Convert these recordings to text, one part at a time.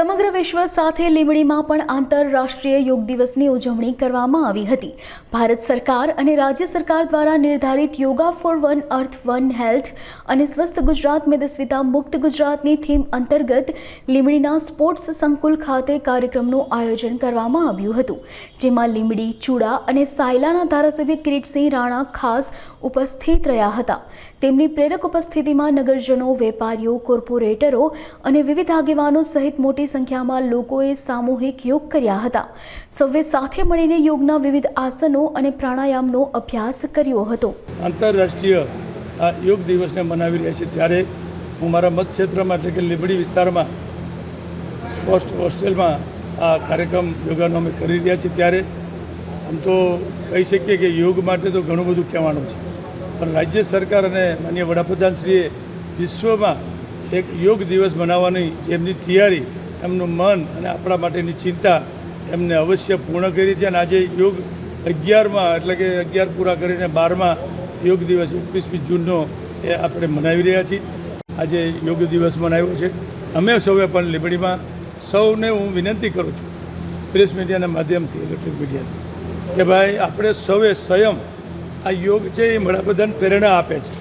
સમગ્ર વિશ્વ સાથે લીંબડીમાં પણ આંતરરાષ્ટ્રીય યોગ દિવસની ઉજવણી કરવામાં આવી હતી। ભારત સરકાર અને રાજ્ય સરકાર દ્વારા નિર્ધારિત yoga for one earth one health અને સ્વસ્થ ગુજરાત મેદસ્વીતા મુક્ત ગુજરાતની થીમ અંતર્ગત લીંબડીના સ્પોર્ટ્સ સંકુલ ખાતે કાર્યક્રમનું આયોજન કરવામાં આવ્યું હતું, જેમાં લીંબડી, ચૂડા અને સાયલાના ધારાસભ્ય કિરીટસિંહ રાણા ખાસ ઉપસ્થિત રહ્યા હતા। તેમની પ્રેરક ઉપસ્થિતિમાં નગરજનો, વેપારીઓ, કોર્પોરેટરો અને વિવિધ આગેવાનો સહિત મોટી સંખ્યામાં લોકોએ સામૂહિક યોગ કર્યા હતા। સૌએ સાથે મળીને યોગના વિવિધ આસનો અને પ્રાણાયામનો અભ્યાસ કર્યો હતો। આંતરરાષ્ટ્રીય યોગ દિવસને મનાવી રહ્યા છે ત્યારે હું મારા મત ક્ષેત્રમાં એટલે કે લીંબડી વિસ્તારમાં સ્પોર્ટ્સ હોસ્ટેલમાં આ કાર્યક્રમ યોગાનો અમે કરી રહ્યા છીએ। ત્યારે આમ તો કહી શકીએ કે યોગ માટે તો ઘણું બધું કહેવાનું છે, પણ રાજ્ય સરકાર અને માનનીય વડાપ્રધાનશ્રીએ વિશ્વમાં એક યોગ દિવસ મનાવવાની જેમની તૈયારી, એમનું મન અને આપણા માટેની ચિંતા એમને અવશ્ય પૂર્ણ કરી છે। અને આજે યોગ 11માં એટલે કે 11 પૂરા કરીને 12માં યોગ દિવસ 21મી જૂનનો એ આપણે મનાવી રહ્યા છીએ। આજે યોગ દિવસ મનાવ્યો છે। અમે સૌએ પણ લીંબડીમાં સૌને હું વિનંતી કરું છું, પ્રેસ મીડિયાના માધ્યમથી, ઇલેક્ટ્રિક મીડિયાથી, કે ભાઈ આપણે સૌએ સ્વયં આ યોગ છે એ વડાપ્રધાન પ્રેરણા આપે છે,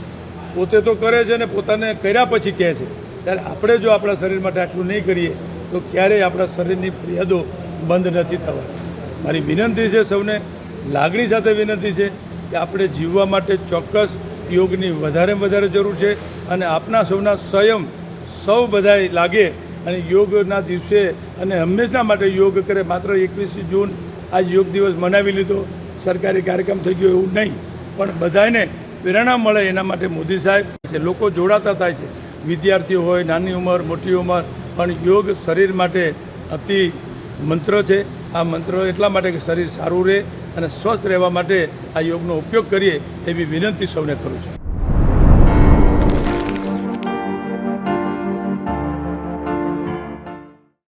પોતે તો કરે છે ને પોતાને કર્યા પછી કહે છે। ત્યારે આપણે જો આપણા શરીર માટે આટલું નહીં કરીએ તો ક્યારેય આપણા શરીરની ફરિયાદો બંધ નથી થવાની। મારી વિનંતી છે સૌને, લાગણી સાથે વિનંતી છે કે આપણે જીવવા માટે ચોક્કસ યોગની વધારે જરૂર છે અને આપના સૌના સ્વયં સૌ બધાએ લાગે અને યોગના દિવસે અને હંમેશા માટે યોગ કરે। માત્ર 21મી જૂન આજ યોગ દિવસ મનાવી લીધો, સરકારી કાર્યક્રમ થઈ ગયો એવું નહીં, પણ બધાને પ્રેરણા મળે એના માટે મોદી સાહેબ છે, લોકો જોડાતા થાય છે, વિદ્યાર્થીઓ હોય, નાની ઉંમર, મોટી ઉંમર, પણ યોગ શરીર માટે અતિ મંત્ર છે। આ મંત્ર એટલા માટે કે શરીર સારું રહે અને સ્વસ્થ રહેવા માટે આ યોગનો ઉપયોગ કરીએ એવી વિનંતી સૌને કરું છું।